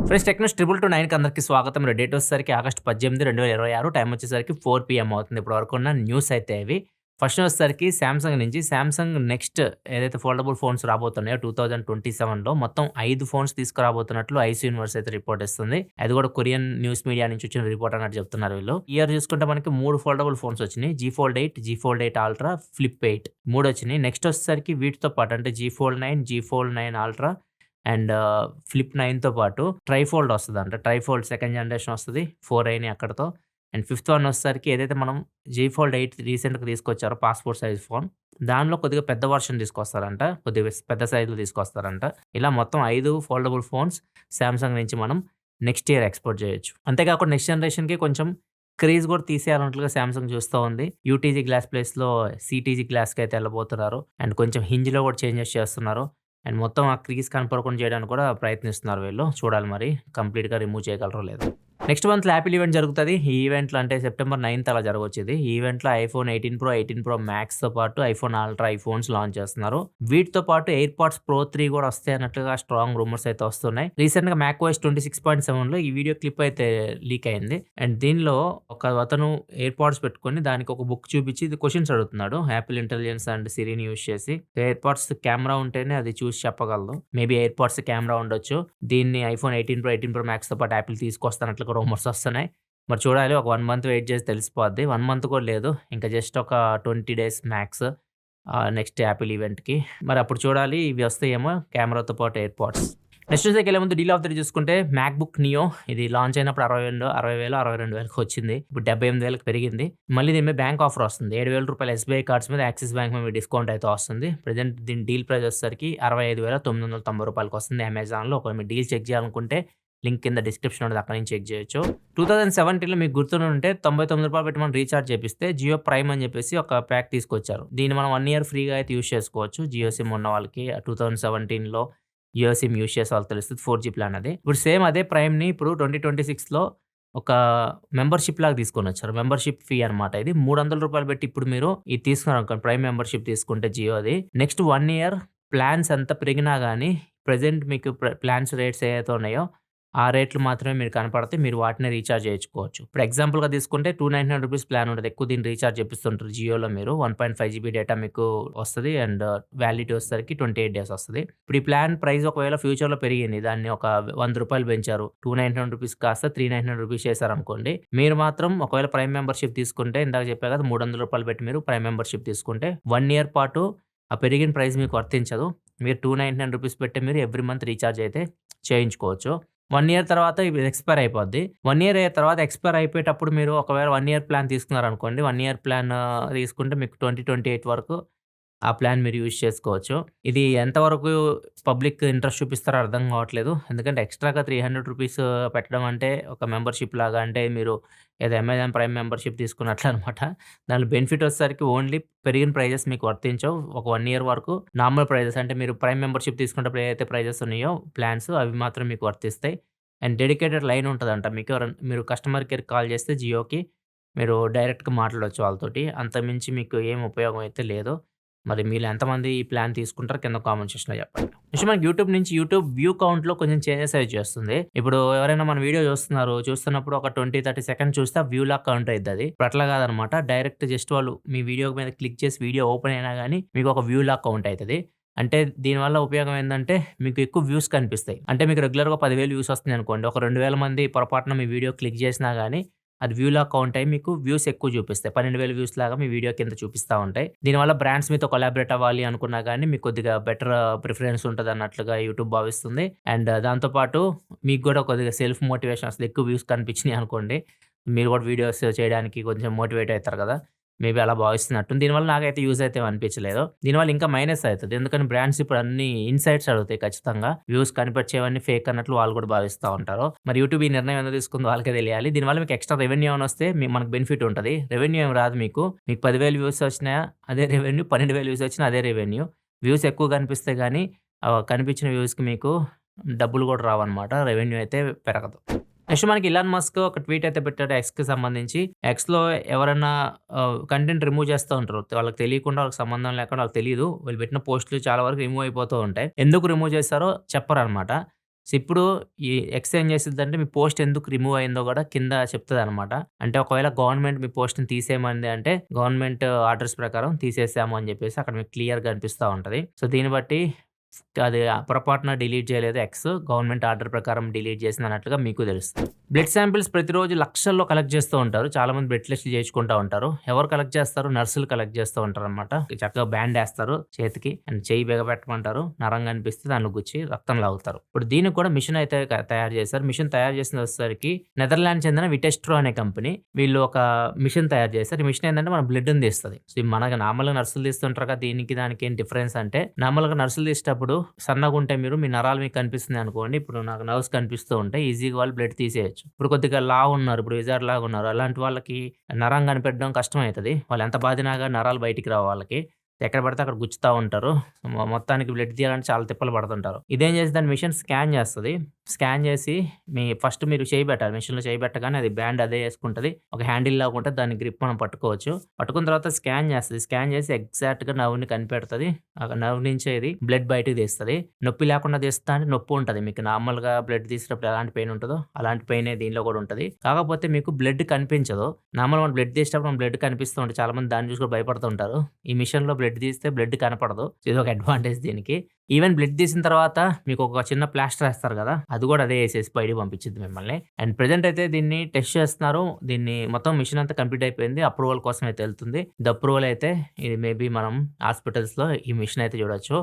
Friends Technos triple to నైన్కి అందరికీ స్వాగతం. డేట్ వచ్చేసరికి ఆగస్టు 18, 2026 టైం వచ్చేసరికి 4 PM అవుతుంది. ఇప్పటి వరకు ఉన్న న్యూస్ అయితే ఇవి. ఫస్ట్ వచ్చేసరికి సామ్‌సంగ్ నుంచి సామ్‌సంగ్ నెక్స్ట్ ఏదైతే ఫోల్డబుల్ ఫోన్స్ రాబోతున్నాయో 2027లో మొత్తం 5 ఫోన్స్ తీసుకురాబోతున్నట్లు ఐసీ యూనివర్స్ అయితే రిపోర్ట్ ఇస్తుంది. అది కూడా కొరియన్ న్యూస్ మీడియా నుంచి వచ్చిన రిపోర్ట్ అన్నట్టు చెప్తున్నారు వీళ్ళు. ఈ ఇయర్ చూసుకుంటే మనకి 3 ఫోల్డబుల్ ఫోన్స్ వచ్చినాయి. Z fold 8, Z fold 8 ultra, flip 8 3 వచ్చినాయి. నెక్స్ట్ వచ్చేసరికి వీటితో పాటు అంటే Z fold 9, Z fold 9 ultra and flip 9తో పాటు ట్రైఫోల్డ్ వస్తదంట. ట్రైఫోల్డ్ సెకండ్ జనరేషన్ వస్తది. 4 అయినాయి అక్కడితో. అండ్ ఫిఫ్త్ వన్ వచ్చేసరికి ఏదైతే మనం జీ ఫోల్డ్ 8 రీసెంట్‌గా తీసుకొచ్చారో పాస్‌పోర్ట్ సైజ్ ఫోన్. దానిలో కొద్దిగా పెద్ద వర్షన్ తీసుకొస్తారంట. కొద్దిగా పెద్ద సైజ్‌లో తీసుకొస్తారంట. ఇలా మొత్తం 5 ఫోల్డబుల్ ఫోన్స్ సామ్‌సంగ్ నుంచి మనం నెక్స్ట్ ఇయర్ ఎక్స్‌పోర్ట్ చేయొచ్చు. అంతేకాకుండా నెక్స్ట్ జనరేషన్‌కి కొంచెం క్రేజ్ కూడా తీసేయాలన్నట్లుగా సామ్‌సంగ్ చూస్తా ఉంది. యూటీజీ గ్లాస్ ప్లేస్‌లో సీటీజీ గ్లాస్‌కైతే ఎళ్ళబోతున్నారు. అండ్ కొంచెం హింజ్‌లో కూడా చేంజెస్ చేస్తున్నారు. అండ్ మొత్తం ఆ క్రీజ్ కనపడకుండా చేయడానికి కూడా ప్రయత్నిస్తున్నారు వీళ్ళు. చూడాలి మరి కంప్లీట్‌గా రిమూవ్ చేయగలరో లేదో. నెక్స్ట్ మంత్‌లో యాపిల్ ఈవెంట్ జరుగుతది. ఈ ఈవెంట్‌లో అంటే సెప్టెంబర్ 9థ్ అలా జరగొచ్చు ఇది. ఈ ఈవెంట్‌లో ఐఫోన్ 18 ప్రో, 18 ప్రో మ్యాక్స్‌తో పాటు ఐఫోన్ అల్ట్రా ఈ ఫోన్స్ లాంచ్ చేస్తున్నారు. వీటితో పాటు ఎయిర్‌పాడ్స్ ప్రో 3 కూడా వస్తాయి అన్నట్లుగా స్ట్రాంగ్ రూమర్స్ అయితే వస్తున్నాయి. రీసెంట్‌గా మ్యాక్‌ఓఎస్ 26.7లో ఈ వీడియో క్లిప్ అయితే లీక్ అయింది. అండ్ దీనిలో ఒక అతను ఎయిర్‌పాడ్స్ పెట్టుకొని దానికి ఒక బుక్ చూపించి ఇది క్వెషన్స్ అడుగుతున్నాడు. యాపిల్ ఇంటెలిజెన్స్ అండ్ సిరిని యూజ్ చేసి. ఎయిర్‌పాడ్స్ కెమెరా ఉంటేనే అది చూసి చెప్పగలదు. మేబీ ఎయిర్‌పాడ్స్ కెమెరా ఉండొచ్చు. దీన్ని ఐఫోన్ 18 ప్రో, 18 ప్రో మ్యాక్స్‌తో పాటు యాపిల్ తీసుకొస్తున్నట్లు రూమర్స్ వస్తున్నాయి. మరి చూడాలి. ఒక 1 మంత్ వెయిట్ చేసి తెలిసిపోద్ది. 1 మంత్ కూడా లేదు. ఇంకా జస్ట్ ఒక 20 డేస్ మ్యాక్స్ నెక్స్ట్ యాపిల్ ఈవెంట్‌కి. మరి అప్పుడు చూడాలి ఇవి వస్తాయేమో కెమెరాతో పాటు ఎయిర్‌పాడ్స్. నెక్స్ట్ న్యూస్‌కెళ్ళే ముందు డీల్ ఆఫ్ ది డే చూసుకుంటే మ్యాక్‌బుక్ నియో ఇది లాంచ్ అయినప్పుడు 60,000 62,000కి వచ్చింది. ఇప్పుడు 78,000కి పెరిగింది. మళ్ళీ దీని మీద బ్యాంక్ ఆఫర్ వస్తుంది. రూ. 7,000 ఎస్‌బీఐ కార్డ్స్ మీద యాక్సిస్ బ్యాంక్ మీద డిస్కౌంట్ అయితే వస్తుంది. ప్రెజెంట్ దీని డీల్ ప్రైస్ వచ్చేసరికి రూ. 65,990 వస్తుంది అమెజాన్‌లో. ఒకవేళ మీరు డీల్ చెక్ చేయాలనుకుంటే లింక్ కింద డిస్క్రిప్షన్ ఉంటది. అక్కడి నుంచి చెక్ చేయొచ్చు. 2017లో మీకు గుర్తుంటే రూ. 99 పెట్టి మనం రీచార్జ్ చేపిస్తే జియో ప్రైమ్ అని చెప్పేసి ఒక ప్యాక్ తీసుకొచ్చారు. దీన్ని మనం 1 ఇయర్ ఫ్రీగా అయితే యూజ్ చేసుకోవచ్చు. జియో సిమ్ ఉన్న వాళ్ళకి 2017లో జియో సిమ్ యూజ్ చేసే వాళ్ళకి తెలుస్తది. 4G ప్లాన్ అది. ఇప్పుడు సేమ్ అదే ప్రైమ్‌ని ఇప్పుడు 2026లో ఒక మెంబర్‌షిప్ లాగా తీసుకొనొచ్చారు. మెంబర్‌షిప్ ఫీ అనమాట ఇది. రూ. 300 పెట్టి ఇప్పుడు మీరు ఇది తీసుకున్నారనుకోండి ప్రైమ్ మెంబర్‌షిప్ తీసుకుంటే జియోది. నెక్స్ట్ 1 ఇయర్ ప్లాన్స్ ఎంత పెరిగినా గాని ప్రెజెంట్ మీకు ప్లాన్స్ రేట్స్ ఏవైతే ఉన్నాయో ఆ రేట్లు మాత్రమే మీరు కనపడతాయి. మీరు వాటినే రీచార్జ్ చేయించుకోవచ్చు. ఇప్పుడు ఎగ్జాంపుల్‌గా తీసుకుంటే రూ. 299 ప్లాన్ ఉంటది. ఎక్కువ దీన్ని రీచార్జ్ చేపిస్తుంటారు జియోలో మీరు. 1.5 జీబీ డేటా మీకు వస్తది. అండ్ వ్యాలిడిటీ వచ్చేసరికి 28 డేస్ వస్తది. ఇప్పుడు ఈ ప్లాన్ ప్రైస్ ఒకవేళ ఫ్యూచర్‌లో పెరిగింది. దాన్ని ఒక రూ. 100 పెంచారు. రూ. 299 కాస్త రూ. 399 చేశారనుకోండి. మీరు మాత్రం ఒకవేళ ప్రైమ్ మెంబర్‌షిప్ తీసుకుంటే ఇందాక చెప్పా కదా! రూ. 300 పెట్టి మీరు ప్రైమ్ మెంబర్‌షిప్ తీసుకుంటే 1 ఇయర్ పాటు ఆ పెరిగిన ప్రైస్ మీకు వర్తించదు. మీరు రూ. 299 పెట్టి మీరు ఎవ్రీ మంత్ రీచార్జ్ అయితే చేయించుకోవచ్చు. 1 ఇయర్ తర్వాత ఇది ఎక్స్‌పైర్ అయిపోద్ది. 1 ఇయర్ అయ్యే తర్వాత ఎక్స్‌పైర్ అయిపోయేటప్పుడు మీరు ఒకవేళ 1 ఇయర్ ప్లాన్ తీసుకున్నారనుకోండి. 1 ఇయర్ ప్లాన్ తీసుకుంటే మీకు 2028 వరకు ఆ ప్లాన్ మీరు యూజ్ చేసుకోవచ్చు. ఇది ఎంతవరకు పబ్లిక్ ఇంట్రెస్ట్ చూపిస్తారో అర్థం కావట్లేదు. ఎందుకంటే ఎక్స్‌ట్రాగా రూ. 300 పెట్టడం అంటే ఒక మెంబర్‌షిప్ లాగా అంటే మీరు ఏదో అమెజాన్ ప్రైమ్ మెంబర్‌షిప్ తీసుకున్నట్లు అనమాట. దానిలో బెనిఫిట్ వచ్చేసరికి ఓన్లీ పెరిగిన ప్రైజెస్ మీకు వర్తించవు. ఒక 1 ఇయర్ వరకు నార్మల్ ప్రైజెస్ అంటే మీరు ప్రైమ్ మెంబర్‌షిప్ తీసుకునేటప్పుడు ఏదైతే ప్రైజెస్ ఉన్నాయో ప్లాన్స్ అవి మాత్రం మీకు వర్తిస్తాయి. అండ్ డెడికేటెడ్ లైన్ ఉంటదంట. మీకు మీరు కస్టమర్ కేర్‌కి కాల్ చేస్తే జియోకి మీరు డైరెక్ట్‌గా మాట్లాడొచ్చు వాళ్ళతోటి. అంతకుమించి మీకు ఏం ఉపయోగం అయితే లేదు. మరి మీలో ఎంతమంది ఈ ప్లాన్ తీసుకుంటారో కింద కామెంట్ సెక్షన్‌లో చెప్పండి. నెక్స్ట్ మనకి యూట్యూబ్ నుంచి యూట్యూబ్ వ్యూ కౌంట్‌లో కొంచెం చేంజెస్ అవి చేస్తుంది. ఇప్పుడు ఎవరైనా మన వీడియో చూస్తున్నారు. చూస్తున్నప్పుడు ఒక 20, 30 సెకండ్స్ చూస్తే ఆ వ్యూ లాగా కౌంట్ అయిద్దది. ఇప్పుడు అట్లా కాదనమాట. డైరెక్ట్ జస్ట్ వాళ్ళు మీ వీడియో మీద క్లిక్ చేసి వీడియో ఓపెన్ అయినా గాని మీకు ఒక వ్యూ లాగా కౌంట్ అయితది. అంటే దీనివల్ల ఉపయోగం ఏందంటే మీకు ఎక్కువ వ్యూస్ కనిపిస్తాయి. అంటే మీకు రెగ్యులర్‌గా 10,000 వ్యూస్ వస్తున్నాయనుకోండి. ఒక 2,000 మంది పొరపాటున మీ వీడియో క్లిక్ చేసినా గాని అది వ్యూలా కౌంట్ అయ్యి మీకు వ్యూస్ ఎక్కువ చూపిస్తాయి. 12,000 వ్యూస్ లాగా మీ వీడియో కింద చూపిస్తా ఉంటాయి. దీనివల్ల బ్రాండ్స్ మీతో కొలాబరేట్ అవ్వాలి అనుకున్నా గాని మీకు కొద్దిగా బెటర్ ప్రిఫరెన్స్ ఉంటదన్నట్లుగా యూట్యూబ్ భావిస్తుంది. అండ్ దాంతో పాటు మీకు గూడా కొద్దిగా సెల్ఫ్ మోటివేషన్ అసలు ఎక్కువ వ్యూస్ కనిపించినాయి అనుకోండి. మీరు కూడా వీడియోస్ చేయడానికి కొంచెం మోటివేట్ అయితారు కదా! మేబీ అలా భావిస్తున్నట్టుంది. దీనివల్ల నాకైతే యూజ్ అయితే అనిపించలేదు. దీనివల్ల ఇంకా మైనస్ అయితది. ఎందుకని బ్రాండ్స్ ఇప్పుడు అన్ని ఇన్‌సైట్స్ అడుగుతాయి ఖచ్చితంగా. వ్యూస్ కనిపించేవన్నీ ఫేక్ అన్నట్లు వాళ్ళు కూడా భావిస్తా ఉంటారు. మరి యూట్యూబ్ ఈ నిర్ణయం ఎందుకు తీసుకుందో వాళ్ళకే తెలియాలి. దీనివల్ల మీకు ఎక్స్‌ట్రా రెవెన్యూ ఏమైనా వస్తే మనకు బెనిఫిట్ ఉంటది. రెవెన్యూ ఏమి రాదు మీకు. మీకు 10,000 వ్యూస్ వచ్చినా అదే రెవెన్యూ, 12,000 వ్యూస్ వచ్చినా అదే రెవెన్యూ. వ్యూస్ ఎక్కువ కనిపిస్తే గాని కనిపించిన వ్యూస్‌కి మీకు డబ్బులు కూడా రావన్నమాట. రెవెన్యూ అయితే పెరగదు. నెక్స్ట్ మనకి ఇలాన్ మస్క్ ఒక ట్వీట్ అయితే పెట్టాడు ఎక్స్‌కి సంబంధించి. ఎక్స్‌లో ఎవరైనా కంటెంట్ రిమూవ్ చేస్తా ఉంటారు. వాళ్ళకి తెలియకుండా వాళ్ళకి సంబంధం లేకుండా వాళ్ళకి తెలీదు. వీళ్ళు పెట్టిన పోస్ట్‌లు చాలా వరకు రిమూవ్ అయిపోతూ ఉంటాయి. ఎందుకు రిమూవ్ చేస్తారో చెప్పరనమాట. సో, ఇప్పుడు ఈ ఎక్స్ ఏం చేసిద్దంటే మీ పోస్ట్ ఎందుకు రిమూవ్ అయిందో గూడా కింద చెప్తదనమాట. అంటే ఒకవేళ గవర్నమెంట్ మీ పోస్ట్‌ని తీసేయమంది అంటే గవర్నమెంట్ ఆర్డర్స్ ప్రకారం తీసేసాము అని జెప్పేసి అక్కడ మీకు క్లియర్‌గా కనిపిస్తా ఉంటది. సో, దీన్ని బట్టి అది పొరపాటున డిలీట్ చేయలేదు ఎక్స్. గవర్నమెంట్ ఆర్డర్ ప్రకారం డిలీట్ చేసిందన్నట్లుగా మీకు తెలుస్తది. బ్లడ్ శాంపిల్స్ ప్రతిరోజు లక్షల్లో కలెక్ట్ చేస్తూ ఉంటారు. చాలామంది బ్లడ్ టెస్ట్‌లు చేయించుకుంటా ఉంటారు. ఎవరు కలెక్ట్ చేస్తారు? నర్సులు కలెక్ట్ చేస్తూ ఉంటారనమాట. చక్కగా బ్యాండేస్తారు చేతికి అండ్ చెయ్యి బిగబెట్టమంటారు. నరం కనిపిస్తే దాన్ని గుచ్చి రక్తం లాగుతారు. ఇప్పుడు దీనికి కూడా మిషన్ అయితే తయారు చేశారు. మిషన్ తయారు చేసింది వచ్చేసరికి నెదర్లాండ్ చెందిన విటెస్ట్రో అనే కంపెనీ. వీళ్ళు ఒక మిషన్ తయారు చేశారు. ఈ మిషన్ ఏంటంటే మన బ్లడ్‌ని తీస్తది. సో, మనకి నార్మల్‌గా నర్సులు తీస్తుంటారు కదా! దీనికి దానికి ఏం డిఫరెన్స్ అంటే నార్మల్‌గా నర్సులు తీసేటప్పుడు సన్నగుంటే మీ నరాలు మీకు కనిపిస్తున్నాయి అనుకోండి. ఇప్పుడు నాకు నర్వ్స్ కనిపిస్తూ ఉంటాయి. ఈజీగా వాళ్ళు బ్లడ్ తీసేయొచ్చు. ఇప్పుడు కొద్దిగా లావున్నారు. ఇప్పుడు విజార్డ్ లాగా ఉన్నారు. అలాంటి వాళ్ళకి నరం కనిపెట్టడం కష్టమైతది. వాళ్ళు ఎంత బాదినా గాని నరాలు బయటికి రావు వాళ్ళకి. ఎక్కడ పడితే అక్కడ గుచ్చుతా ఉంటారు. మొత్తానికి బ్లడ్ తీయాలంటే చాలా తిప్పలు పడుతుంటారు. ఇదేం చేసిద్దంటే మిషన్ స్కాన్ చేస్తది. స్కాన్ చేసి ఫస్ట్ మీరు చేయి పెట్టాలి. మిషన్‌లో చేయి పెట్టగానే అది బ్యాండ్ అదే యేసుకుంటది. ఒక హ్యాండిల్ లాగా ఉంటది. దాన్ని గ్రిప్ మనం పట్టుకోవచ్చు. పట్టుకున్న తర్వాత స్కాన్ చేస్తది. స్కాన్ చేసి ఎగ్జాక్ట్‌గా నర్వ్‌ని కనిపెడతది. ఆ నర్వ్ నుంచే ఇది బ్లడ్ బయటికి తీస్తది. నొప్పి లేకుండా తీస్తా అంటే నొప్పి ఉంటది. మీకు నార్మల్‌గా బ్లడ్ తీసేటప్పుడు ఎలాంటి పెయిన్ ఉంటదో అలాంటి పెయినే దీనిలో కూడా ఉంటది. కాకపోతే మీకు బ్లడ్ కనిపించదు. నార్మల్‌గా మనం బ్లడ్ తీసేటప్పుడు బ్లడ్ కనిపిస్తూ ఉంటది. చాలామంది దాన్ని చూసి కూడా భయపడుతూ ఉంటారు. ఈ మిషన్‌లో బ్లడ్ తీస్తే బ్లడ్ కనపడదు. ఇదొక అడ్వాంటేజ్ దీనికి. ఈవెన్ బ్లడ్ తీసిన తర్వాత మీకు ఒక చిన్న ప్లాస్టర్ ఏస్తారు గదా! అది గూడా అదే ఏసేసి బయటికి పంపించిద్ది మిమ్మల్ని. అండ్ ప్రెజెంట్ అయితే దీన్ని టెస్ట్ చేస్తున్నారు. దీన్ని మొత్తం మిషన్ అంతా కంప్లీట్ అయిపోయింది. అప్రూవల్ కోసం అయితే ఎళ్తుంది. ఇది అప్రూవల్ అయితే ఇది మేబీ మనం హాస్పిటల్స్‌లో ఈ మిషన్ అయితే చూడొచ్చు.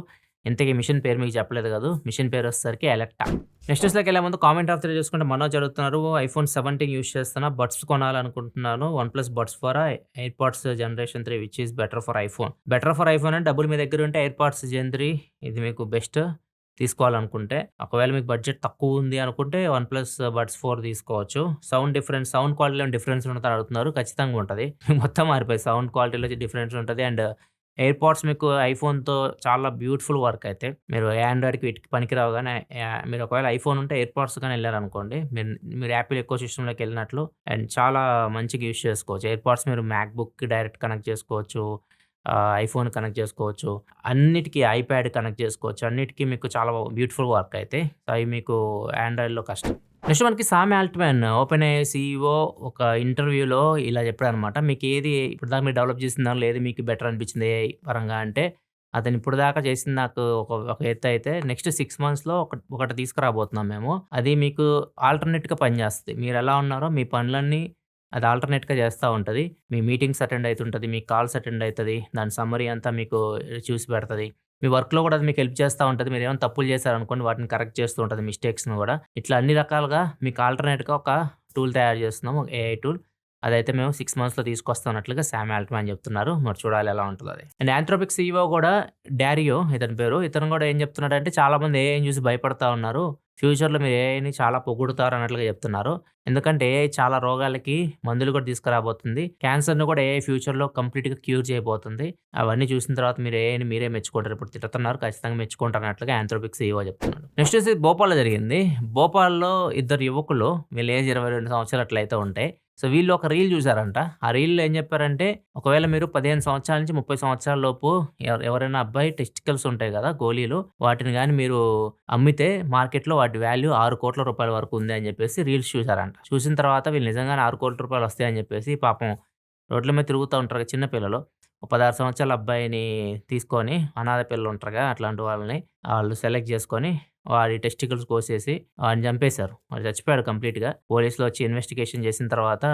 ఇంతకీ మిషన్ పేరు మీకు చెప్పలేదు కాదు. మిషన్ పేరు వచ్చేసరికి ఎలక్టా. నెక్స్ట్ న్యూస్‌లోకెళ్ళే ముందు కామెంట్ ఆఫ్ ది డే చూసుకుంటే మనోజ్ అడుగుతున్నారు. ఐఫోన్ 17 యూజ్ చేస్తున్నా. బడ్స్ కొనాలనుకుంటున్నాను. OnePlus buds for AirPods generation 3 which is better for iPhone. Better for iPhone అంటే డబ్బులు మీ దగ్గర ఉంటే ఎయిర్‌పాడ్స్ జెన్ 3 ఇది మీకు బెస్ట్ తీసుకోవాలనుకుంటే. ఒకవేళ మీకు బడ్జెట్ తక్కువ ఉంది అనుకుంటే వన్‌ప్లస్ బడ్స్ 4 తీసుకోవచ్చు. సౌండ్ క్వాలిటీలో డిఫరెన్స్ ఉంటదా అడుగుతున్నారు. ఖచ్చితంగా ఉంటది. మొత్తం మారిపోయి సౌండ్ క్వాలిటీలో డిఫరెన్స్ ఉంటది. అండ్ ఎయిర్‌పాడ్స్ మీకు ఐఫోన్‌తో చాలా బ్యూటిఫుల్ వర్క్ అయితే. మీరు ఆండ్రాయిడ్‌కి వీటికి పనికిరావు గానీ మీరు ఒకవేళ ఐఫోన్ ఉంటే ఎయిర్‌పాడ్స్ గాని ఎళ్లారనుకోండి. మీరు యాపిల్ ఎకో సిస్టమ్‌లోకి ఎళ్ళినట్లు అండ్ చాలా మంచిగా యూజ్ చేసుకోవచ్చు. ఎయిర్‌పాడ్స్ మీరు మ్యాక్‌బుక్‌కి డైరెక్ట్ కనెక్ట్ చేసుకోవచ్చు. ఐఫోన్ కనెక్ట్ చేసుకోవచ్చు. అన్నిటికి ఐప్యాడ్ కనెక్ట్ చేసుకోవచ్చు. అన్నిటికి మీకు చాలా బ్యూటిఫుల్ వర్క్ అయితే. అవి మీకు ఆండ్రాయిడ్‌లో కష్టం. నెక్స్ట్ మనకి Sam Altman open AI CEO ఒక ఇంటర్వ్యూలో ఇలా చెప్పాడనమాట. మీకేది ఇప్పటిదాకా మీరు డెవలప్ చేసిన దానిలో ఏది మీకు బెటర్ అనిపించింది ఏఐ పరంగా అంటే, అతను ఇప్పటిదాకా చేసింది నాకు ఒక ఎత్తయితే నెక్స్ట్ 6 మంత్స్‌లో ఒకటి తీసుకురాబోతున్నాం మేము. అది మీకు ఆల్టర్‌నేట్‌గా పనిచేస్తది. మీరెలా ఉన్నారో మీ పనులన్నీ అది ఆల్టర్‌నేట్‌గా చేస్తా ఉంటది. మీ మీటింగ్స్ అటెండ్ అయితుంటది. మీ కాల్స్ అటెండ్ అయితది. దాని సమ్మరీ అంతా మీకు చూసి పెడతది. మీ వర్క్‌లో గూడా అది మీకు హెల్ప్ చేస్తా ఉంటది. మీరేమైనా తప్పులు చేశారనుకోండి వాటిని కరెక్ట్ చేస్తూ ఉంటది మిస్టేక్స్‌ని గూడా. ఇట్లా అన్ని రకాలుగా మీకు ఆల్టర్‌నేట్‌గా ఒక టూల్ తయారు చేస్తున్నాం. ఒక ఏఐ టూల్. అదైతే మేము 6 మంత్స్‌లో తీసుకొస్తామన్నట్లుగా సామ్ ఆల్ట్‌మాన్ చెప్తున్నారు. మరి చూడాలి ఎలా ఉంటదో అది. అండ్ యాంథ్రోపిక్ సీఈఓ గూడా డారియో ఇతని పేరు. ఇతను గూడా ఏం చెప్తున్నాడంటే చాలామంది ఏఐని చూసి భయపడతా ఉన్నారు. ఫ్యూచర్‌లో మీరు ఏఐని చాలా పొగుడుతారు అన్నట్లుగా చెప్తున్నారు. ఎందుకంటే ఏఐ చాలా రోగాలకి మందులు కూడా తీసుకురాబోతుంది. క్యాన్సర్‌ని కూడా ఏఐ ఫ్యూచర్‌లో కంప్లీట్‌గా క్యూర్ చేయబోతుంది. అవన్నీ చూసిన తర్వాత మీరు ఏఐని మీరే మెచ్చుకుంటారు. ఇప్పుడు తిడుతున్నారు ఖచ్చితంగా మెచ్చుకుంటారు అన్నట్లుగా యాంథ్రోపిక్ సీఈఓ చెప్తున్నాడు. నెక్స్ట్ వచ్చేసి భోపాల్‌లో జరిగింది. భోపాల్‌లో ఇద్దరు యువకులు వీళ్ళ ఏజ్ 22 సంవత్సరాలు అట్లయితే ఉంటాయి. సో, వీళ్ళు ఒక రీల్ చూసారంట. ఆ రీల్‌లో ఏం చెప్పారంటే, ఒకవేళ మీరు 15 సంవత్సరాల నుంచి 30 సంవత్సరాల లోపు ఎవరైనా అబ్బాయి టెస్టికల్స్ ఉంటాయి గదా! గోలీలు. వాటిని గాని మీరు అమ్మితే మార్కెట్‌లో వాటి వాల్యూ ₹6,00,00,000 వరకు ఉంది అని చెప్పేసి రీల్స్ చూసారంట. చూసిన తర్వాత వీళ్ళు నిజంగానే ₹6,00,00,000 వస్తాయని చెప్పేసి పాపం రోడ్ల మీద తిరుగుతా ఉంటారు కదా! చిన్న పిల్లలు. ఒక 16 సంవత్సరాల అబ్బాయిని తీసుకొని అనాథ పిల్లలు ఉంటారుగా అట్లాంటి వాళ్ళని ఆళ్ళు సెలెక్ట్ చేసుకొని వాడి టెస్టికల్స్ కోసేసి వాడిని చంపేశారు. వాడు చచ్చిపోయాడు కంప్లీట్‌గా. పోలీసులు వచ్చి ఇన్వెస్టిగేషన్ చేసిన తర్వాత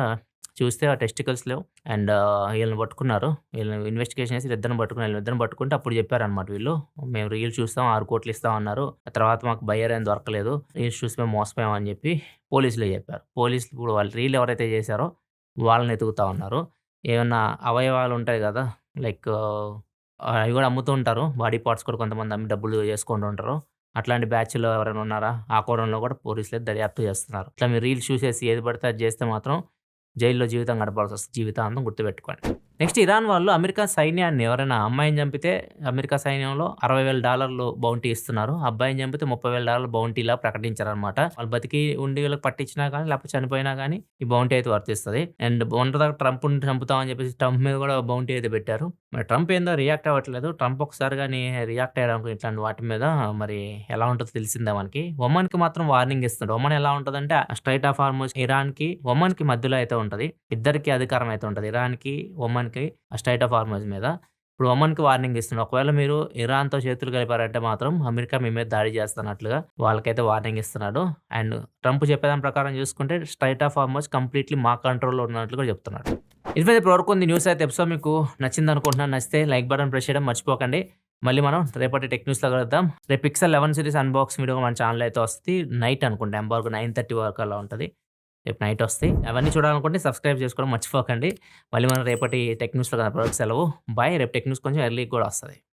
చూస్తే ఆ టెస్టికల్స్ లేవు. అండ్ ఈళ్ళని పట్టుకున్నారు. వీళ్ళని ఇన్వెస్టిగేషన్ చేసి వీళ్ళిద్దరిని పట్టుకున్నారు. వీళ్ళిద్దరిని పట్టుకుంటే అప్పుడు చెప్పారన్నమాట వీళ్ళు. మేము రీల్స్ చూస్తాం 6,00,00,000 ఇస్తాం అన్నారు. ఆ తర్వాత మాకు బయ్యర్ ఏం దొరకలేదు. రీల్స్ చూసి మేము మోసపోయాం అని చెప్పి పోలీసులే చెప్పారు. పోలీసులు ఇప్పుడు వాళ్ళు రీల్ ఎవరైతే చేశారో వాళ్ళని ఎతుకుతా ఉన్నారు. ఏమన్నా అవయవాలు ఉంటాయి గదా! లైక్ అవి గూడా అమ్ముతూ ఉంటారు. బాడీ పార్ట్స్ కూడా కొంతమంది అమ్మి డబ్బులు చేసుకుంటూ ఉంటారు. అట్లాంటి బ్యాచ్‌లో ఎవరైనా ఉన్నారా? ఆ కోణంలో కూడా పోలీసులే దర్యాప్తు చేస్తున్నారు. ఇట్లా మీరు రీల్స్ చూసేసి ఏది పడితే అది చేస్తే మాత్రం జైల్‌లో జీవితం గడపాల్సొస్తది. జీవితాంతం గుర్తుపెట్టుకోండి. నెక్స్ట్ ఇరాన్ వాళ్ళు అమెరికా సైన్యాన్ని ఎవరైనా అమ్మాయిని చంపితే అమెరికా సైన్యంలో $60,000 బౌంటీ ఇస్తున్నారు. అబ్బాయిని చంపితే $30,000 బౌంటీలా ప్రకటించారనమాట. వాళ్ళు బతికి ఉండి వీళ్ళకి పట్టించినా కానీ, లేకపోతే చనిపోయినా కానీ ఈ బౌంటీ అయితే వర్తిస్తది. అండ్ మొన్నటిదాకా ట్రంప్‌ని చంపుతామని చెప్పేసి ట్రంప్ మీద కూడా బౌంటీ అయితే పెట్టారు. మరి ట్రంప్ ఏందో రియాక్ట్ అవ్వట్లేదు. ట్రంప్ ఒకసారి గాని రియాక్ట్ అయ్యాడనుకో ఇట్లాంటి వాటి మీద మరి ఎలా ఉంటదో తెలిసిందే మనకి. ఒమన్‌కి మాత్రం వార్నింగ్ ఇస్తున్నాడు. ఒమన్ ఎలా ఉంటదంటే స్ట్రెయిట్ ఆఫ్ హార్మోజ్ ఇరాన్‌కి, ఒమన్‌కి మధ్యలో అయితే ఉంటది. ఇద్దరికీ అధికారం అయితే ఉంటది. ఇరాన్‌కి, ఒమన్‌కి స్ట్రెయిట్ ఆఫ్ హార్మోజ్ మీద. ఇప్పుడు ఒమన్‌కి వార్నింగ్ ఇస్తున్నాడు. ఒకవేళ మీరు ఇరాన్‌తో చేతులు కలిపారంటే మాత్రం అమెరికా మీ మీద దాడి చేస్తన్నట్లుగా వాళ్ళకైతే వార్నింగ్ ఇస్తున్నాడు. అండ్ ట్రంప్ చెప్పేదాని ప్రకారం చూసుకుంటే స్ట్రెయిట్ ఆఫ్ హార్మోజ్ కంప్లీట్‌లీ మా కంట్రోల్‌లో ఉన్నట్లు కూడా చెప్తున్నాడు. ఇదిగో ఇప్పటివరకు ఉంది న్యూస్ అయితే ఎపిసోడ్ మీకు నచ్చిందనుకుంటున్నాను. నచ్చితే లైక్ బటన్ ప్రెస్ చేయడం మర్చిపోకండి. మళ్ళీ మనం రేపటి టెక్ న్యూస్‌లో కలుద్దాం. రేపు పిక్సెల్ 11 సిరీస్ అన్బాక్సింగ్ వీడియో మన ఛానెల్‌లో అయితే వస్తది. నైట్ అనుకుంటా ఎంబర్గో 9:30 వరకు అలా ఉంటది. రేపు నైట్ వస్తాయి. అవన్నీ చూడాలనుకుంటే సబ్స్క్రైబ్ చేసుకోవడం మర్చిపోకండి. మళ్ళీ మనం రేపటి టెక్ న్యూస్‌లో కనపడక సెలవు. బాయ్. రేపు టెక్ న్యూస్ కొంచెం ఎర్లీగా కూడా వస్తది.